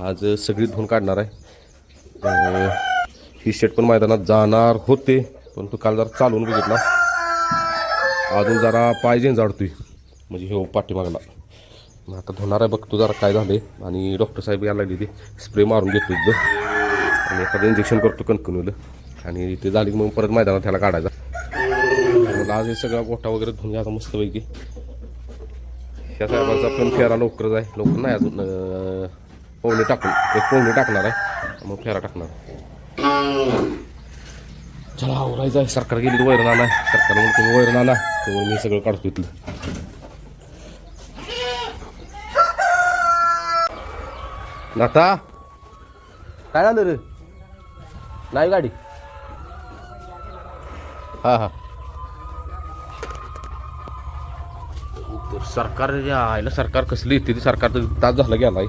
आज सगळी धुवून काढणार आहे. ही शेट पण मैदानात जाणार होते परंतु काल जरा चालवून बघितला, अजून जरा पाय जाडतोय म्हणजे हे पाठीमागला. मग आता धुणार आहे, बघतो जरा काय झाले. आणि डॉक्टर साहेब यायला लागले, ते स्प्रे मारून घेतो एकदा आणि एखादं इंजेक्शन करतो कणकणीला आणि ते झाली मग परत मैदानात त्याला काढायचा. मला आज हे सगळा गोठा वगैरे धुवून घ्यायचा मस्तपैकी. ह्या साहेबांचा पण फेरा लवकरच आहे, लवकर नाही अजून पावणे टाकणार आहे, मग फेरा टाकणार. चला आवरायचं आहे, सरकार गेली वैरण आणा, सरकार म्हणून तुम्ही वैरण आणा, त्यामुळे मी सगळं काढतो इथलं. नाता काय झालं रे, नाही गाडी? हां सरकार आयला सरकार कसली येते ती, सरकार तर तास झाला गेला आहे.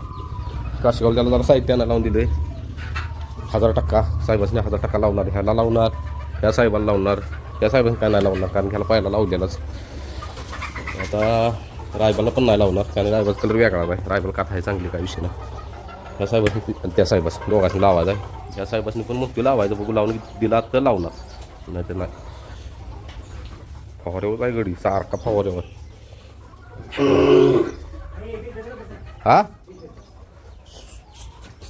काशीगाव त्याला जरा साहित्य आणायला लावून दिले 1000 साहेबांनी 1000 लावणार, ह्याला लावणार, ह्या साहेबाला लावणार, ह्या साहेबांनी काय नाही लावणार कारण ह्याला पहिला लावलेलाच. आता रायबाला पण नाही लावणार कारण रायबाचा कलर वेगळा आहे, रायबाला काथा आहे चांगली, काय विषय नाही. ह्या साहेबांनी त्या साहेबास दोघांनी लावायचा आहे, ह्या साहेबांनी पण मग लावायचं, बघू लावून दिला तर लावणार, नाही तर नाही. फवाऱ्यावर काय गडी सारखा फवाऱ्यावर. हा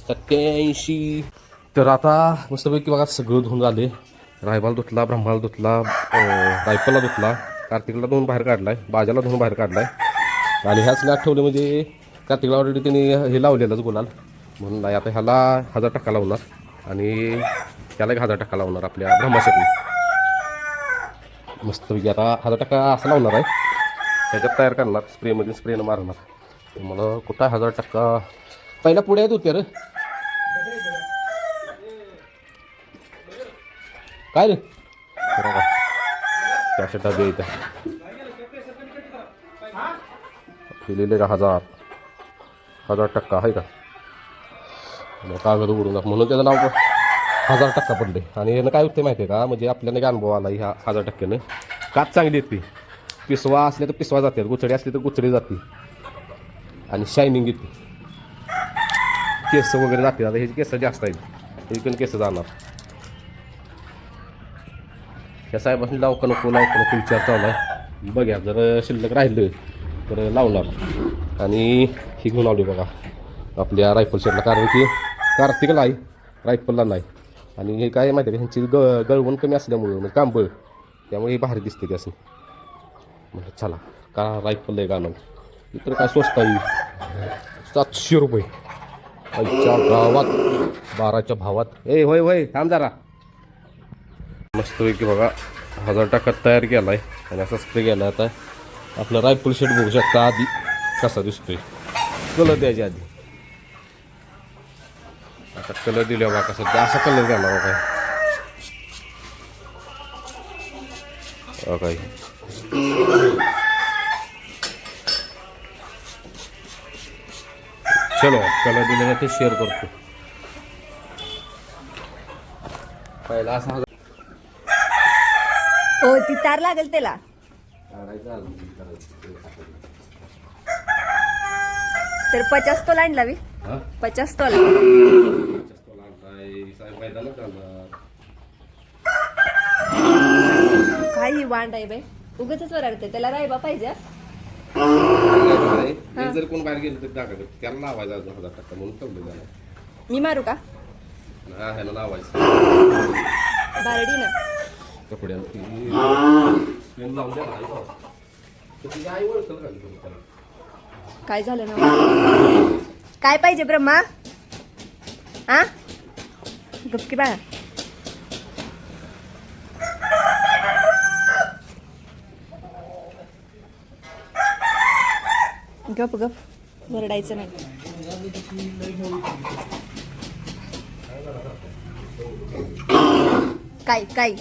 87. तर आता मस्तपैकी बघा सगळं धुवून झाले. रायबाला धुतला, ब्रह्माला धुतला, रायफलला धुतला, कार्तिकला धुवून बाहेर काढलाय, बाजाला धुवून बाहेर काढलाय. आणि ह्याच नाट ठेवले म्हणजे कार्तिकला ऑलरेडी त्यांनी हे लावलेलंच गुलाल म्हणून नाही. आता ह्याला 1000 लावणार आणि त्याला 1000 लावणार आपल्या ब्रह्मासाठी. मस्तपैकी आता 1000 असं लावणार आहे, ह्याच्यात तयार करणार, स्प्रेमध्ये स्प्रेनं मारणार. मला कुठं 1000 पहिला पुढे येत होते रे, काय रे त्याच्या डबे इथं लिहिले का 1000 आहे का, कागद उघडून म्हणून त्याचं नाव 1000 पडले. आणि यानं काय होते माहिती आहे का, म्हणजे आपल्याला काय अनुभव आला ह्या 1000 काच चांगली येते, पिसवा असले तर पिसवा जाते, गुचडी असली तर गुचडी जाते आणि शायनिंग येते, केस वगैरे जाते. आता ह्याची केस जास्त आहेत, हे पण केस जाणार. ह्या साहेबांनी लाव का नको विचार चालू आहे, बघा जर शिल्लक राहिलं तर लावणार. आणि ही घेऊन आली बघा आपल्या रायफल शेटला, कारण की कार्तिकला आहे रायफलला नाही. आणि हे काय माहिती आहे का, ह्यांची गळवण कमी असल्यामुळे म्हणजे कांबळ, त्यामुळे हे भारी दिसते की असं. म्हणजे चला का रायफल आहे गाणं, इतर काय स्वस्त आहे 700 रुपये आजच्या गावात 12च्या भावात. होय होय थांब जरा. मस्तपैकी बघा 1000 तयार केला आहे आणि असा स्प्रे केला. आता आपलं रायफल शेट बघू शकता आधी कसा दिसतोय, कलर द्यायच्या आधी. आता कलर दिल्या बघा कसं, असा कलर देणार काय चलो कलर दिलेला ते शेअर करतो. पहिला असा हो ती तार लागेल त्याला, तर 50 तोला आणला मी, 50 तोला काही वांड आहे बाई, उगाच वराडते त्याला. रायबा पाहिजे जर कोण बाहेर गेलं तर टाका त्याला लावायचा 1000 म्हणून ठेवलं त्याला. मी मारू का ह्याला लावायचं बारडी ना कपड्याला लावून द्या. काय झालं ना, काय पाहिजे ब्रह्मा? हा गपकी बाळा, गप गप वरडायचं नाही. काय काय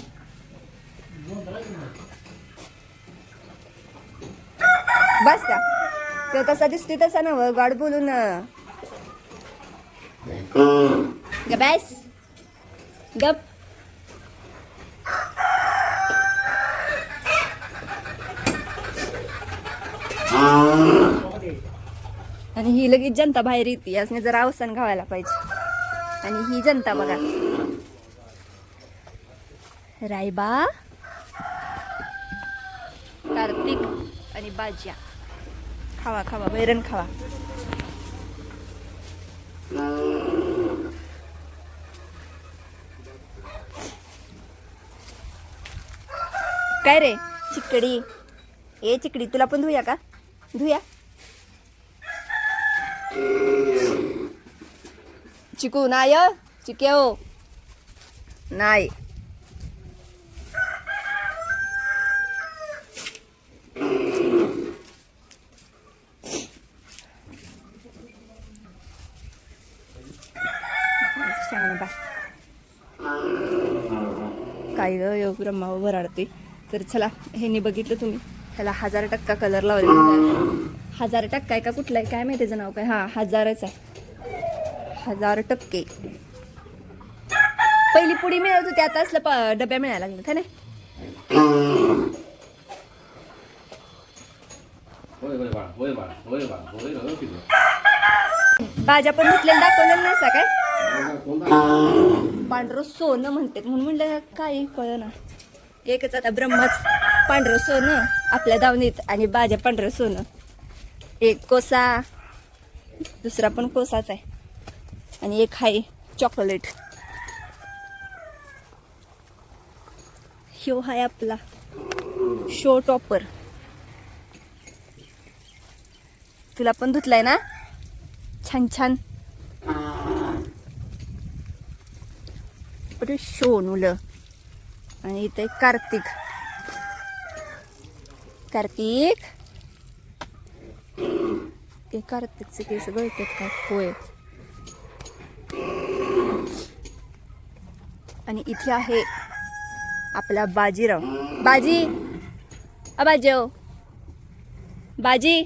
बस का तो तसा दिसतोय तसा ना गाड बोलून बस गप. आणि ही लगेच जनता बाहेर येते, यासने जरा अवसान घावायला पाहिजे. आणि ही जनता बघा, रायबा, कार्तिक आणि बाज्या. खावा खावा वैरण खावा. काय रे चिकडी, ए चिकडी, तुला पण धुया का? धुया. चिकू नाय, चिक्यो नाही. काय ग ब्रह्मा भराडते. तर चला, ह्यांनी बघितलं तुम्ही, ह्याला 1000% कलर लावलेला. 1000% आहे का कुठला आहे काय माहिती, त्याचं नाव काय. हा 1000च आहे, 1000%. पहिली पुडी मिळत होती, आता असलं डब्या मिळायला लागलं का नाही. भाज्या पण घेतलेलं दाखवलेलं नसा काय. पांढरं सोनं म्हणते म्हणून म्हणलं काय कळ ना. एकच आता ब्रह्माच पांढरं सोनं आपल्या दावणीत आणि बाजा पांढरं सोनं. एक कोसा, दुसरा पण कोसाच आहे आणि एक आहे चॉकलेट. ह्यो हाय आपला शो टॉपर. तुला पण धुतलाय ना छान छान. अरे शोनूलं. आणि इथे कार्तिक. कार्तिक, ते कार्तिकचे केस गळतात का? होय. आणि इथे आहे आपला बाजीराव. बाजी, बाजीव, बाजी.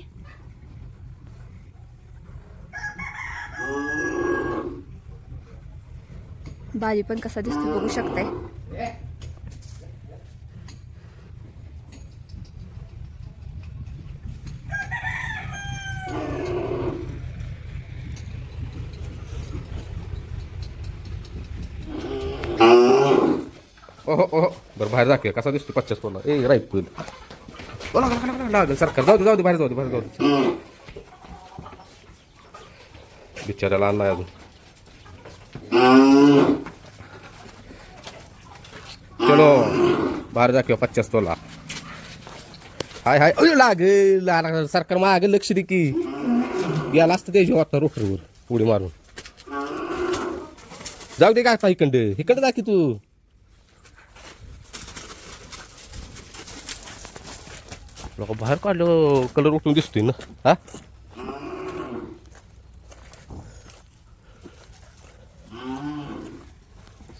बाजी पण कसा दिसतो बघू शकताय. ओहो ओहो, बरं बाहेर दाखव कसा दिसतो 50 पोला. ए राईट लागेल सरकार. जाऊ दे बाहेर जाऊ दे. बिचाऱ्याला आणलाय अजून. चलो बाहेर दाखव 50 तोला. हाय हाय, लागेल सरकार मागे लक्ष दे की. याला असतं त्याच्या वाटतं रोखरीवर उडी मारून. जाऊ दे का आता इकडं जा की तू. लोक बाहेर काढलं कलर उठून दिसतोय ना. हा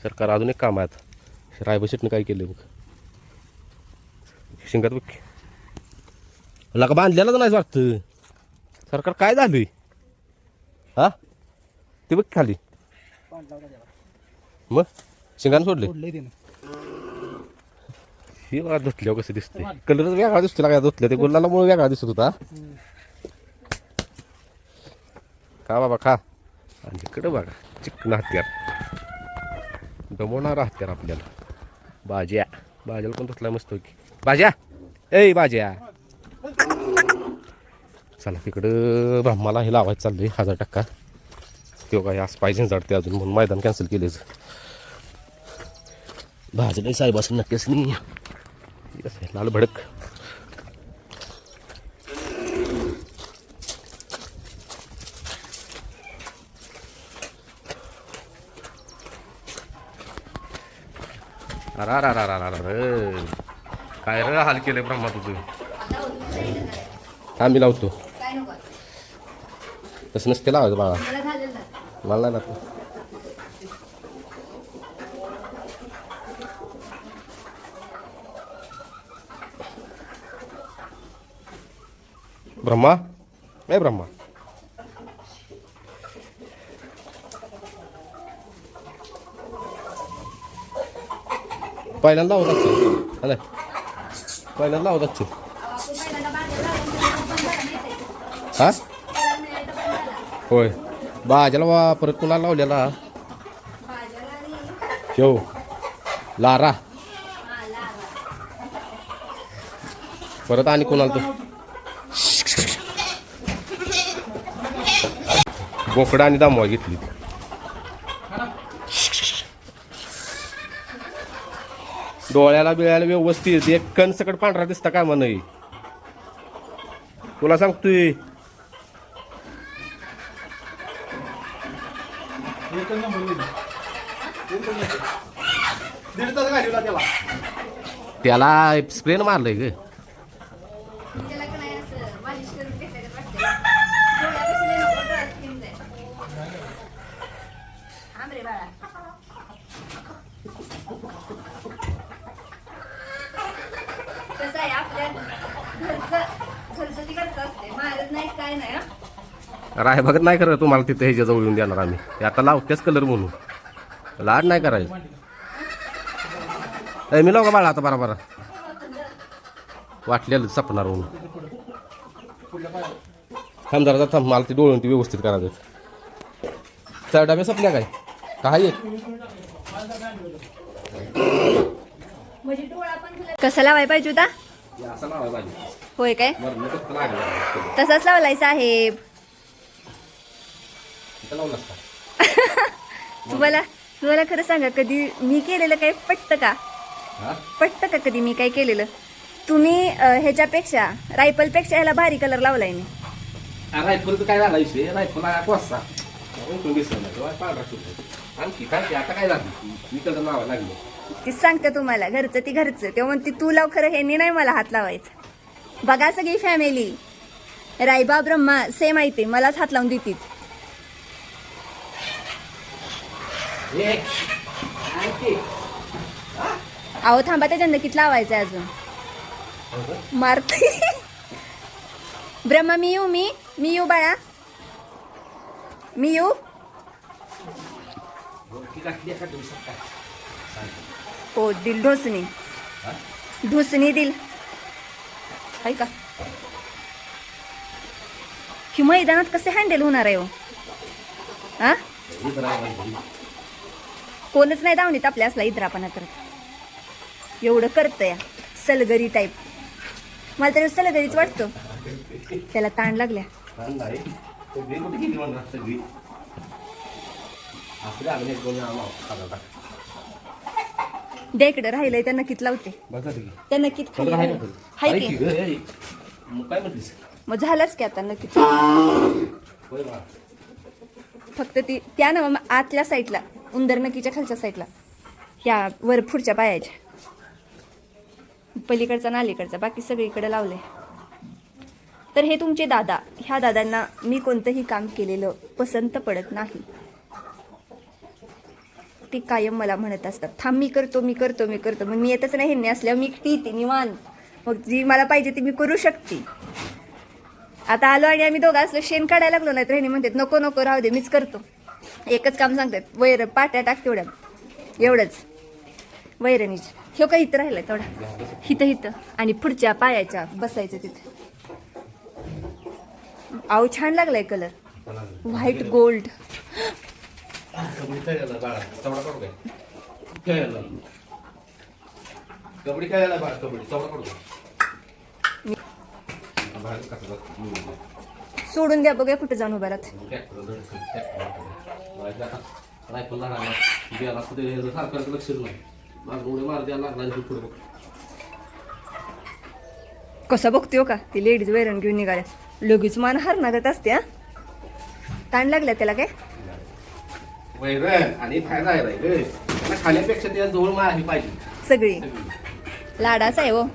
सरकार अजून एक काम आहे. रायबा शेटने काय केलं बघ. शिंगात बघ लका बांधलेला तर नाही वाटतं. सरकार काय झालंय. हा ते बघ खाली. मग शिंगाने सोडले. हे बघा धुतल्यावर कसं दिसतंय. कलर वेगळा दिसतो लागा धुतल्या. ते गुलाला मुळे वेगळा दिसत होता. खा बाबा खा. आणि इकडं बघा चिकन हत्यार, दमवणारा हत्यार आपल्याला. बाज्याला पण धुतला मस्त की. बाज्या, ए बाज्या. चला तिकडं ब्रह्माला हे लावायचं चाललंय 1000%. तेव्हा काय आज पाहिजे जाडते अजून म्हणून मैदान कॅन्सल केलेच. भाजलं साहेब असं नक्कीच नाही. लाल भडक. अरे काय रे हाल केलंय ब्रह्मा तुझं. आम्ही लावतो तसं नसते लावायचं बाळा. मला नाही लागतं. ब्रह्मा, ए ब्रह्मा. पहिल्यांदा लावत असतो. पहिल्यांदा लावत असतो. हा होय भाज्याला परत कुणाला लावलेला भाज्याला आणि शेव लारा परत आणि कोणाला तर बोकडा आणि दामवा घेतली डोळ्याला बिळ्याला व्यवस्थित एक कण सकट पांढरा दिसता काय म्हण तुला सांगतोय त्याला स्प्रेन मारलंय ग त्याला का नाही असं मालिश करून घेतलं वाटतं डोळ्यापाशी लय नको, डोळ्यात किंग जाईल. थांब रे बाळा. कसं आहे आपल्या घरचं ती घरचं असते मारत नाही काय नाही हं? राय बघत नाही करत तुम्हाला तिथे ह्याच्या जवळ येऊन देणार आम्ही हे आता लावतेच कलर म्हणून लाड नाही करायचं मी लाव का बाळा आता बरा वाटलेलं सपणार म्हणून थांब जरा थांब मला ते डोळून ती व्यवस्थित करायचं त्या डब्या सपल्या काय काय म्हणजे डोळा पण तुला कसा लावाय पाहिजे होता असं लावायला पाहिजे होय काय मरण फक्त लागलं तसाच लावलाय साहेब इथं लावलं असतं तुम्हाला खरं सांगा कधी मी केलेलं काही पटतं का हा पटतं का कधी मी काय केलेलं तुम्ही ह्याच्यापेक्षा रायफलपेक्षा ह्याला भारी कलर लावलाय मी रायफलचं काय झालं विषय रायफल कोसा आणखी काय ते आता काय झालं मी कसं लावायला लागलं तीच सांगते तुम्हाला घरचं ती घरचं तेव्हा म्हणते तू लाव खरं ह्यांनी नाही मला हात लावायचा बघा सगळी फॅमिली रायबा ब्रह्मा सेम आहे ते मलाच हात लावून देतील अहो थांबा त्याच्या नक्कीच लावायचं अजून मारते ब्रह्मा मी येऊ बाळा मी येऊ हो दिल ढोसणी दिल आहे का ही मैदानात कसे हँडल होणार आहे हो हा कोणच नाही दावणीत आपल्या असला इद्रापणा करत एवढं करतंय सलगरी टाईप मला तरी सलगरीच वाटतं त्याला ताण लागल्या दे इकडे राहिलंय त्या नक्कीच लावते त्या नक्कीच हाय की काय म्हटलीस मग झालंच की आता नक्कीच फक्त ती त्या ना आतल्या साईडला उंदर नक्कीच्या खालच्या साईडला ह्या वर पुढच्या पायाच्या पलीकडचा नालीकडचा बाकी सगळीकडे लावले तर हे तुमचे दादा ह्या दादांना मी कोणतंही काम केलेलं पसंत पडत नाही ते कायम मला म्हणत असतात थांब मी करतो मग मी येतच नाही ह्यांनी असल्यावर मी एकटी येते निवांत मग जी मला पाहिजे ती मी करू शकते आता आलो आणि आम्ही दोघं असलो शेण काढायला लागलो नाही तर ह्यांनी म्हणतात नको राहू दे मीच करतो एकच काम सांगतात वैर पाट्या टाक तेवढ्या एवढंच वैरणीच हे का इथं राहिलं तेवढा हिथं आणि पुढच्या पायाच्या बसायचं तिथं आऊ छान लागलाय कलर व्हाईट गोल्ड कबड्डी खेळायला बाळा कबड्डी चौडा पडतो सोडून द्या बघूया कुठे जाऊन उभा राहत सरकारचं लक्ष नाही माझं उड्या मार द्यायला लागला पुढे कसं बघतो का ती लेडीज वैरण घेऊन निघाल्या लगेच मान हरणागत असते हा ताण लागल्या त्याला काय वैरण आणि फायदा आहे त्याला खाण्यापेक्षा त्या जवळ मारली पाहिजे सगळी लाडाच आहे हो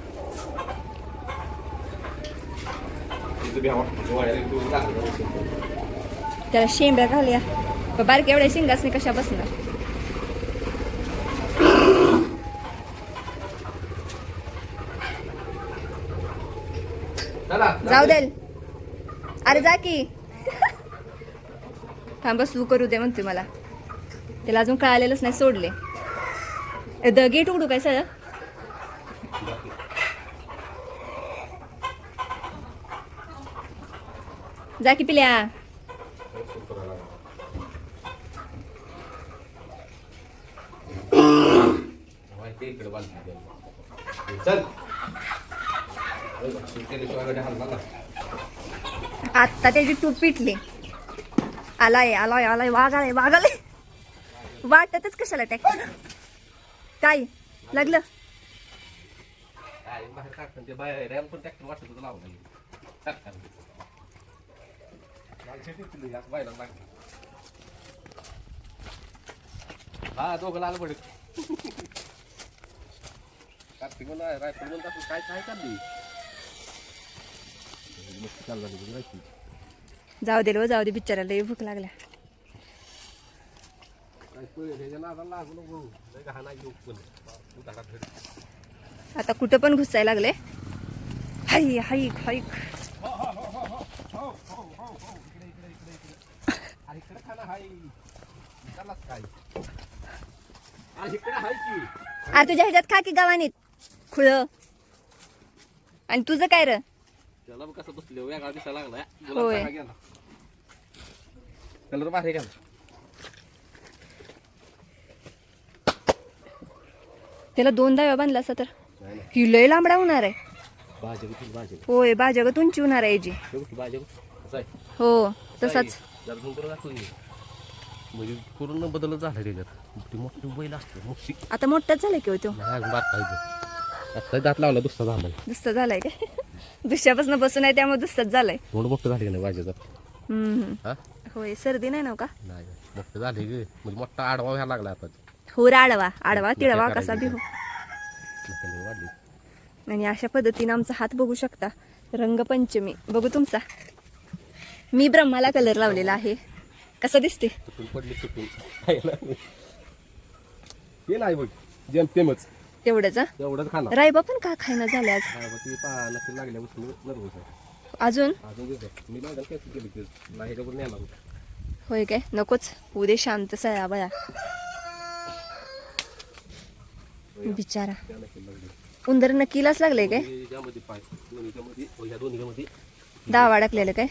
त्याला शेंब्या घालूया बारक्या एवढ्या शेंगासने कशा बसणार जाऊ देल अरे जा की थांब बसू करू दे म्हणते मला त्याला अजून कळालेलंच नाही सोडले द गेट उघडू काय सर जा की पिल्या इकडे बांधली चल केल्याशिवाय गाडी हलणार ना. आत्ता त्याची टूप पिटली. आलाय आलाय आलाय वाघ आलाय वाघ आलाय. वाटतच कशाला ट्रॅक्टर काय लागलं. काय बाहेर काढतात ते बाहेर रॅम पण ट्रॅक्टर वाटत होतं लावलं सरकार बायला लागलं. हा दोघं लाल पडे कार्तिक म्हणून रायफल म्हणून काय काय चालली जाऊ दे लो जाऊ दे बिचाराला लई भूक लागल्या. आता कुठं पण घुसायला लागले. हाय हाईक हाईक. अरे तुझ्या ह्याच्यात खा की गावानीत खुळ. आणि तुझं काय र त्याला कसं बसले वेगळा दिसायला लागला. होय. कलर बाहेर गेला. त्याला 2 दाव्या बांधला असता तर ही लय लांबडा होणार आहे. भाजी होय बाजागत उंची होणार आहे जी. हो तसाच म्हणजे पूर्ण बदल झाला त्याच्यात. मोठी बैल असते मोठी. आता मोठाच झालाय की तो. आता दात लावला दुसरा झालाय. दुसरा झालाय काय. दुसऱ्यापासून बसून आहे त्यामुळे दुसराच झालाय. थोडं मोठं झाले नाही भाज्याचा. होय सर्दी नाही ना का. नाही मोठं झाले ग म्हणजे मोठा आडवा व्हायला लागला आता. हो आडवा आडवा तिळवा कसा बी हो. वाढली. आणि अशा पद्धतीने आमचा हात बघू शकता. रंगपंचमी बघू तुमचा. मी ब्रह्माला कलर लावलेला आहे. कसं दिसते. चुकून पडली चुकून हे नाही बघ जेम तेमच तेवढंच एवढंच खाणार. रायबा पण का खायना झाले आज. ती नक्की लागल्यापासून नर्वस आहे. अजून मी नाही कॅन्सल केली की नाही ह्याच्याकडून येणार होतं. होय काय नकोच उद्या शांत सया बया बिचारा. उंदर नक्कीलाच लागले काय. यामध्ये पाय दोन्हीच्यामध्ये ह्या दोन्हीमध्ये दावा अडकलेलं काय.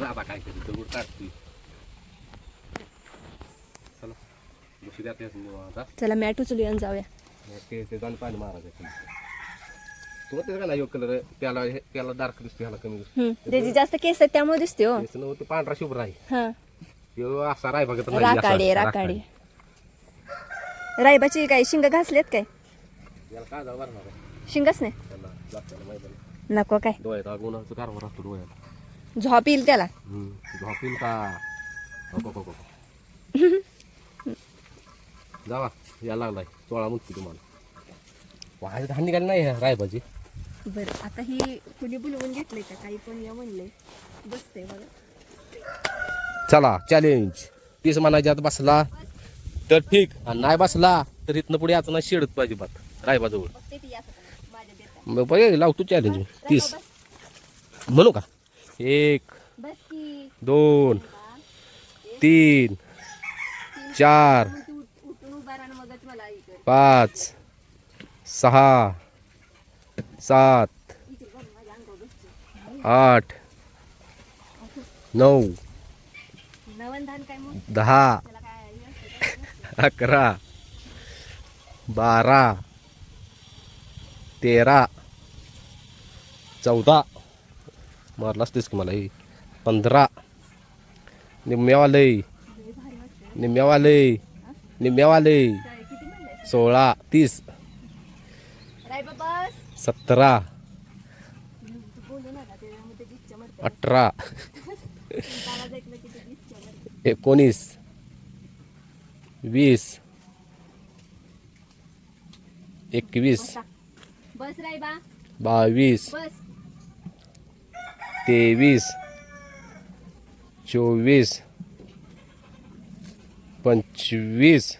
आता काय करू दगड काढतोय. चला दुसरी आता आता चला मॅट उचलू येऊन जाऊया. ते जाऊन पाणी मारायचं. तुला त्याचा का नाही कलर त्याला त्याला डार्क दिसतो ह्याला कमी दिसतो. त्याची जास्त केस आहेत त्यामुळे दिसते हो. ते पांढरा शुभ्र आहे. हा तो असा राय बघत राकाडे राकाडे. रायबाची काय शिंग घासलेत काय. याला काय जाऊ बरं शिंगच नाही त्याला लागतं मैदान नको काय. डोळ्यात गुन्हाचं कारभार असतो डोळ्यात. झोप येईल त्याला. झोपील का जावा यायला लागलाय 16 मुक्ती तुम्हाला. वाहायचं धान निघाली नाही रायबाजी. बरं आता ही कुणी बोलवून घेतलंय का काही पण या म्हणले बसते बघा. चला चॅलेंज 30 म्हणायच्या आत बसला तर ठीक आणि नाही बसला तर इथनं पुढे याचं नाही शेडत पाहिजे बात रायबाजवळ. मग बघ लावतो चॅलेंज 30 म्हणू का. 1 2 3 4 5 6 7 8 9 10 11 12 13 14 मारलाच तेच की मला ही 15 निम्म्यावाले 16 30 17 18 19 20 21 22 23 24 25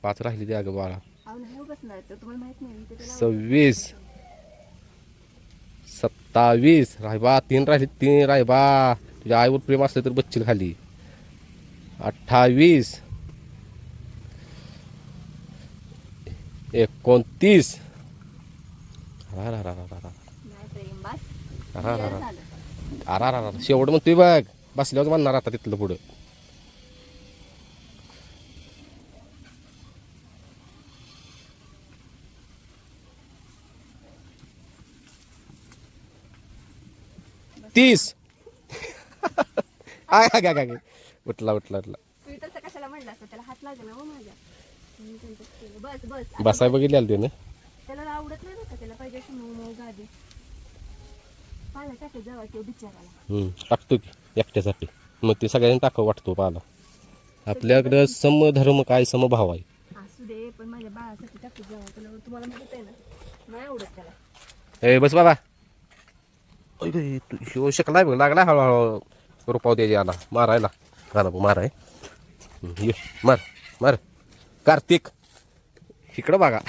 5 राहिली द्या ग बाळा 26 27 रायबा 3 राहिली 3 रायबा तुझ्या आईवर प्रेम असलं तर बच्चील खाली 28 29 शेवट म्हणतोय बघ बसल्यावर म्हणणार आता तिथलं पुढं 30. I I I I. उठला उठला उठला. तुम्ही तसं कशाला म्हणलं असं, त्याला हात लागला हो माझ्या. मी त्यांचं केलं. बस बस आता बसाय बस. बघितलेलं त्यानं. त्याला आवडत नाही बरं का, त्याला पाहिजे अशी मऊ मऊ गादी. पाला टाके जावा तो बिचाराला. टाकतो की एकट्यासाठी. मग ते सगळ्यांनी टाकावं वाटतो पाला. आपल्याकडं समधर्म काय समभाव आहे. असू दे, पण माझ्या बाळासाठी टाके जावा. त्याला तुम्हाला माहित आहे ना, नाही आवडत त्याला. ए बस बाबा. तू शिव शकलाय बघ, लागला हळूहळू रुपाव द्यायची आला मारायला. आला बघ माराय. ये मार मार. कार्तिक इकडं बघा,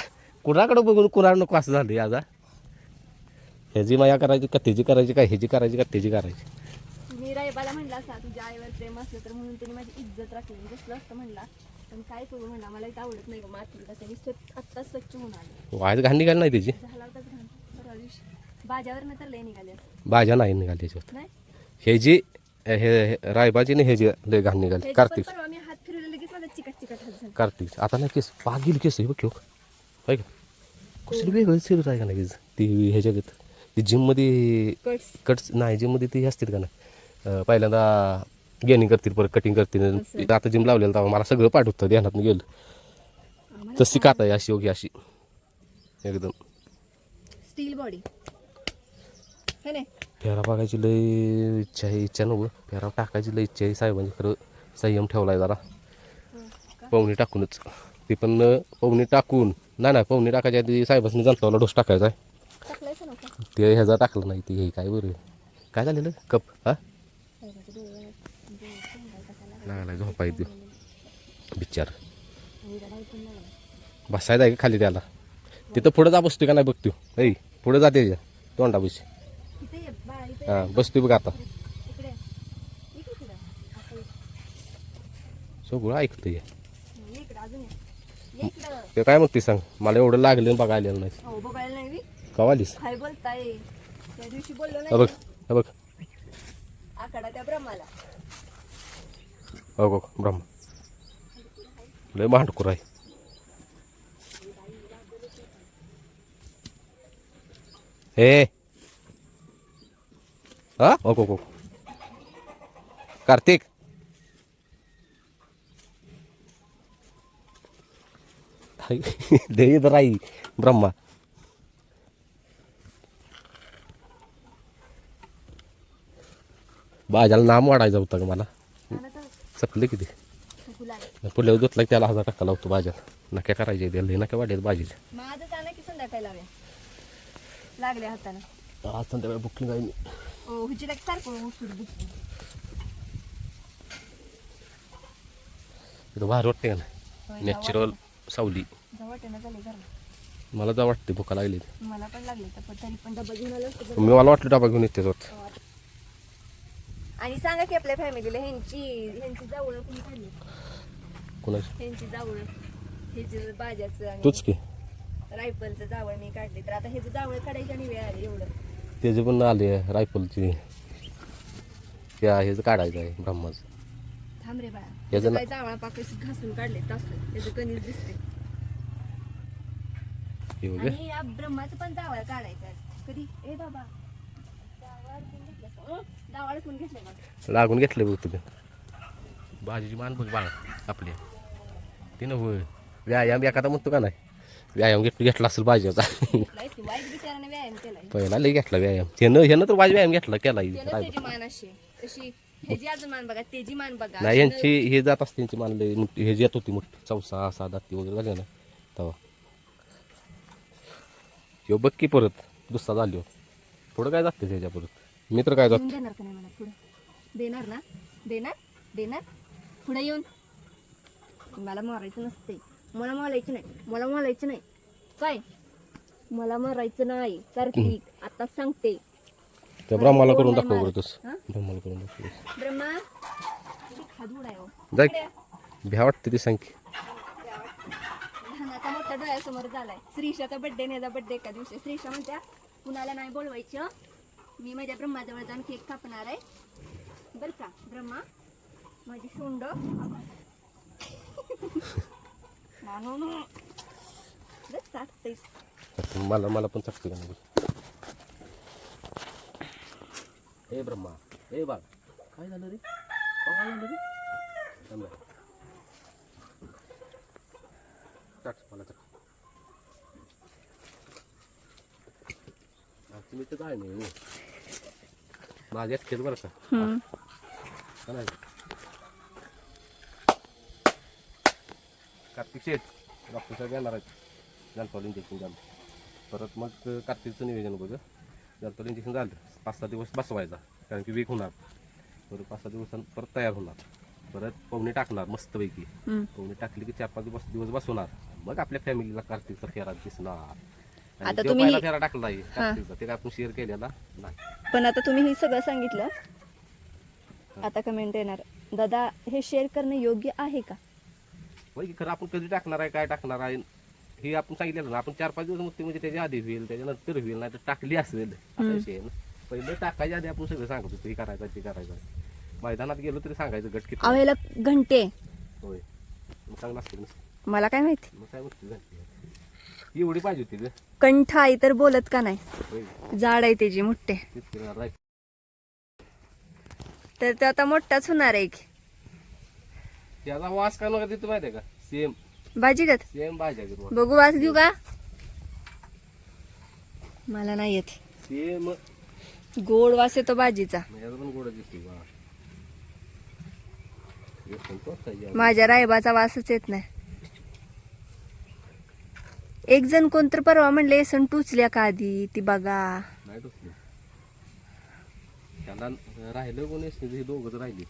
कुणाकडं बघून कुणाला नको असं झालं आज. ह्याची माया करायची का त्याची करायची, का ह्याची करायची का त्याची करायची. मी रायबाला म्हणला असा तुझ्या आईवर प्रेम असलं तर, म्हणून त्यांनी माझी इज्जत राखली. बसलं असतं म्हणला, पण काय करू म्हणला, मला इथं आवडत नाही का माती. कसं मी आत्ता स्वच्छ होऊन आले. वायच घाण निघाली नाही त्याची. झाला होताच घाण परवा दिवशी. बाजावरनं तर लय निघाले असं. भाज्या नाही निघाली त्याच्यावर. नाही ह्याची हे रायबाची नाही ह्याची लय घाण निघाली. कार्तिक परवा मी हात फिरवले लगेच माझा चिकट चिकट हात झाला. कार्तिक आता नाही केस पागील केस आहे बघ ठेव काय का कसली वेगळं सिरत आहे का नाही ती ह्याच्यात ती जिममध्ये कट्स नाही जिममध्ये ती असतील का ना पहिल्यांदा गेनिंग करतील परत कटिंग करतील. आता जिम लावलेलं तेव्हा मला सगळं पाठवतं ध्यानात गेलं. तशी कात आहे अशी योगी अशी एकदम स्टील बॉडी हे नाही. फेरा बघायची लय इच्छा आहे. इच्छा नव्हतं फेरा टाकायची लय इच्छा आहे. साहेबांनी खरं संयम ठेवलाय जरा. पवनी टाकूनच ती पण पवनी टाकून नाही पवनी टाकायच्या आधी साहेबांनी जनताला डोस टाकायचा आहे. टाकलायचं नव्हतं ते ह्याचा टाकलं नाही. ती हे काय बरं काय झालेलं कप हा लागला झोपाय देऊ बिचार. बसायचं आहे का खाली त्याला. तिथं पुढं जा बसतोय का नाही बघतो. ऐ पुढं जाते तोंडा बस. इथे ये बाळा, इथे ये. हां बसतोय बघ आता इकडे इकडे इकडे असं सगळं ऐकतोय. ये इकडे अजून ये इकडं. ते काय मग ती सांग मला एवढं लागलं बघायला नाही. हो बघायला नाही बी. कवालीस काय बोलताय, त्या दिवशी बोललो हा बघ नाही हा बघ आखाडा त्या ब्रह्माला. हो ब्रह्म लय मांडकुर आहे. हे हा हो कार्तिक दे इधर आई ब्रह्मा. बाजाला नाम वाढायचं होतं का मला. चकले किती पुढल्या धुतला की त्याला 1000 टक्का लावतो बाजाला. नक्या करायचे त्याला नक्या वाढायचं भाजीच्या. माझं जाणं की संध्याकाळी लावूया लागल्या हातानं. आज संध्याकाळी बुकिंग आहे. हो हुची लाग सारखं उशीर बुकिंग. इथं बाहेर वाटते का नाही नॅचरल सावली. वाटेनं झाले घरला. मला तर वाटते भुका लागली. मला पण लागले तर, पण तरी पण डबा घेऊन आलो असतो. मला वाटलं डबा घेऊन येते होत. आणि सांगा की आपल्या फॅमिलीला ह्यांची जावळ कोणी काढली. कोणाची ह्यांची जावळ हे जे बाजाचं आणि तूच की रायफलचं जावळ मी काढले. तर आता ह्याचं जावळ काढायची आणि वेळ आली एवढं. त्याचे पण आले रायफलची त्या हेच काढायचं आहे ब्रह्माचं. थांब रे बाळा, याचं काय जावळा पाकस घासून काढले तसं त्याचं कणीस दिसते. हे बघ आणि या ब्रह्माचं पण जावळ काढायचं आहे. कधी ए बाबा जावळ कोण घेतलं बघ. लागून घेतलं बघ तुझं. भाजीची मान बघ बाळा आपल्या ते नव्ह व्यायाम एखादा म्हणतो का नाही. व्यायाम घेतला असेल भाजीचा. वाईट बिचाराने व्यायाम केलाय. पहिला लई घेतला व्यायाम. ह्यानं तर वाज व्यायाम घेतला केला त्याची मान अशी तशी ह्याची अजून मान बघा, त्याची मान बघा. नाही यांची हे जात असते त्यांची मान लई हे येत होती मोठी चौसा असा दाती वगैरे झाले ना तेव्हा. ह्यो बघ की परत दुसरा झाली पुढं काय जाते त्याच्या परत मी तर काय जात. देणार का नाही मला पुढं. देणार ना देणार देणार पुढे येऊन. मला मारायचं नसते. मला मारायचं नाही. मला मारायचं नाही. काय मला मारायचं नाही कार्तिक आता सांगते. त्या ब्रह्माला करून दाखव बरं तसं. ब्रह्माला करून दाखव. ब्रह्मा खादूड आहे हो. जाय भ्या वाटते ती सांग. लहानाचा मोठा डोळ्यासमोर झालाय. श्रीषाचा बड्डे नेचा बड्डे एका दिवशी. श्रीषा म्हणत्या कुणाला नाही बोलवायचं, मी माझ्या ब्रह्माजवळ जाऊन केक कापणार आहे बर का. ब्रह्मा माझी सोंड मला पण चकते का नाही. ए ब्रह्मा, ए बाळ, काय झालं रे? काय झालं रे? थांब ना. टाक मला टाक. तुम्ही तर काय नाही हो. माझ्या खेळ बरं का? का नाही? कार्तिक शेठ डॉक्टर साहेब येणार आहेत जनपाल इंजेक्शन झालं. परत मग कार्तिकचं नियोजन बघ. जनपाल इंजेक्शन झालं 5-6 दिवस बसवायचा कारण की वीक होणार. परत 5-6 दिवसांनी परत तयार होणार. परत पवनी टाकणार मस्तपैकी. पवनी टाकली की 4-5 दिवस बसवणार. मग आपल्या फॅमिलीला कार्तिकचा फेरा दिसणार. आता जो तुम्ही पहिला फेरा टाकला आहे कार्तिकचा ते काय आपण शेअर केलेला नाही. पण आता तुम्ही हे सगळं सांगितलं, आता कमेंट येणार, दादा हे शेअर करणं योग्य आहे का? होय की खरं आपण कधी टाकणार आहे काय टाकणार आहे हे आपण सांगितलेलं ना. आपण 4-5 दिवस मुक्ती म्हणजे त्याच्या आधी होईल त्याच्यानंतर होईल नाही तर टाकली असेल असा विषय आहे ना. पहिले टाकायच्या आधी आपण सगळं सांगत होतो हे करायचं ते करायचं. मैदानात गेलो तरी सांगायचं गट किती अवेला घंटे होय मग चांगलं असतं नसतं. मला काय माहिती, मग काय मस्ती झाली एवढी पाहिजे होती ग. कंठ आई तर बोलत का नाही, होय जाड आहे त्याची मोठे, तेच करणार आहे. तर ते आता मोठाच होणार आहे की. त्याचा वास काय नका तिथं माहिती आहे का? सेम भाजीगत सेम भाज्या घेतो बघू, वास घेऊ का? मला नाही येत. सेम गोड वास येतो भाजीचा. याचा पण गोड दिसते बा. माझ्या रायबाचा वासच येत नाही. एक जण कोणतर परवा म्हणले सण टुचल्या का आधी ती बघा. नाही टोचली त्यांना राहिलं कोणी हे दोघंच राहिली.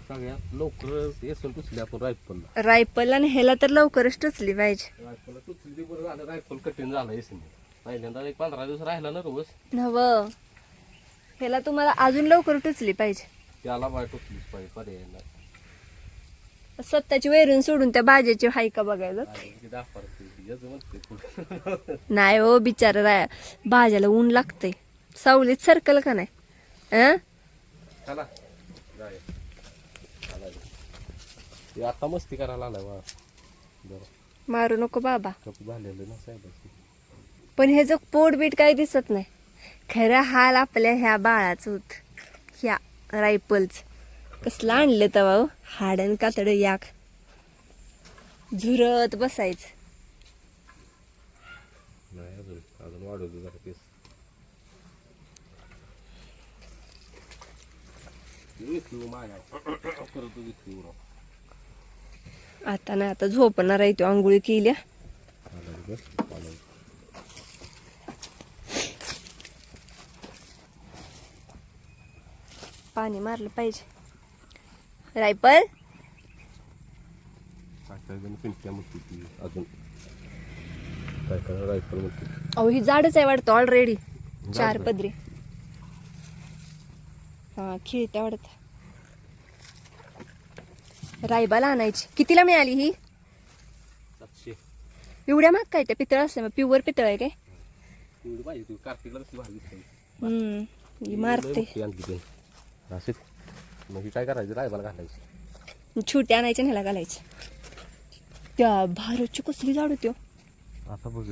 सगळ्या लवकर येसून टुचली आपण रायफलला. रायफल आणि ह्याला तर लवकरच टुचली पाहिजे. रायफलला टुचली बरं झालं. रायफल कठीण झालं येसून पहिल्यांदा 1-15 दिवस राहिला ना रोज. नव ह्याला तुम्हाला अजून लवकर टुचली पाहिजे. त्याला बाय टुचलीच पाहिजे पर्याय नाही. स्वतःची वैरून सोडून त्या भाज्याची हाय का बघायला. नाही हो बिचारा राय, भाज्याला ऊन लागतंय. सावलीत सरकल का नाही? चला आता मस्ती करायला आलाय बा. बरं मारू नको बाबा. कप झालेलं ना साहेबाची. पण हे जो पोट बीट काही दिसत नाही. खरं हाल आपल्या ह्या बाळाच होत. ह्या रायफलच कसलं आणलं तवा हाडन कातड याक झुरत बसायचं. नाही अजून वाढवतो जरा केस. आता नाही, आता झोपणार आहे तो. आंघोळी केल्या. पाणी मारलं पाहिजे. रायफल पिंट्या म्हणते ती अजून काय काय रायफल म्हणते. अहो ही झाडच आहे वाटतं ऑलरेडी 4 पदरी. हा खेळत्या वाटत. रायबाला आणायची. कितीला मिळाली ही? 700. एवढ्या महाग काय? त्या पितळ असल्या, प्युअर पितळ आहे काय? एवढी पाहिजे तू कार्तिकला कशी भारी दिसते. ही मारते. असेच मग ही काय करायचं रायबाला घालायची. छोटी आणायची ह्याला घालायची. त्या भारतची कसली झाड होती. आता बघ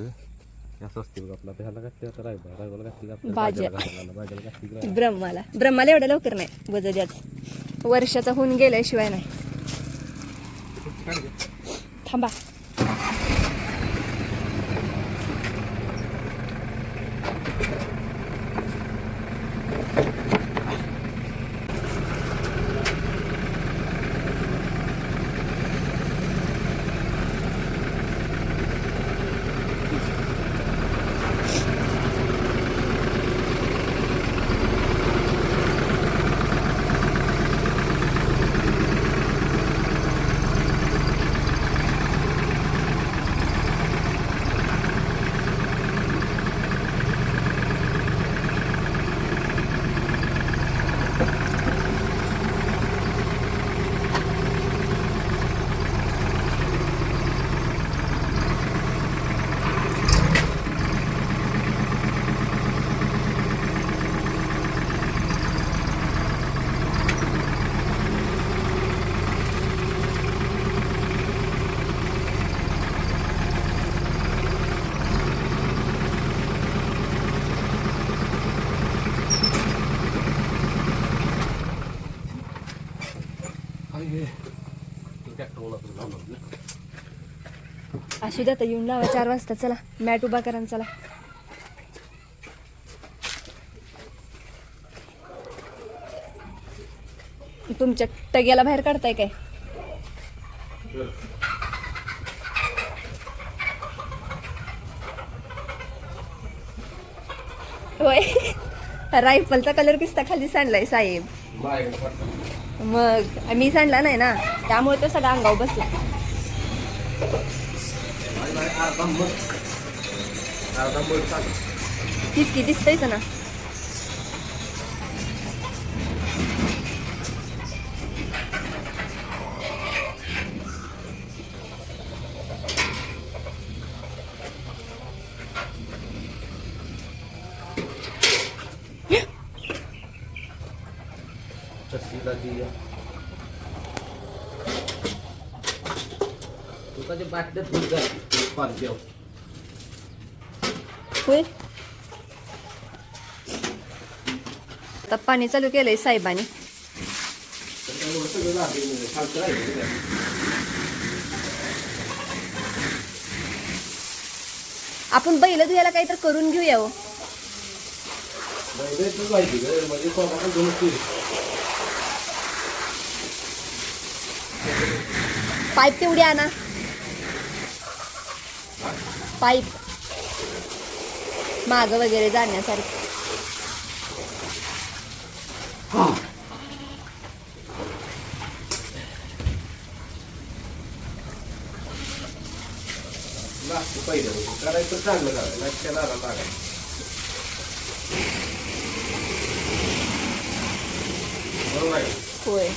असं असते बघ आपला ह्याला घातली आता रायबाला घातली भाज्या भाज्याला घातली. ब्रह्माला एवढ्या लवकर नाही वजद्याच. वर्षाचा होऊन गेल्याशिवाय नाही. थांबा. असू द्या, तर येऊन लावा 4 वाजता. चला मॅट उभा करा आणि चला. तुमच्या टग्याला बाहेर काढताय काय? होय. रायफलचा कलर किस्ता खाली सांडलाय साहेब. मग मी सांडला नाही ना, त्यामुळे तो सगळा अंगावर बसला. तीच की दिसतंयच ना. होय, आता पाणी चालू केलंय साहेबांनी. आपण बैल धुयाला काहीतरी करून घेऊया हो. पाईप तेवढी आणा. पाईप माग वगैरे जाण्यासारखं. करायचं चांगलं करायला होय.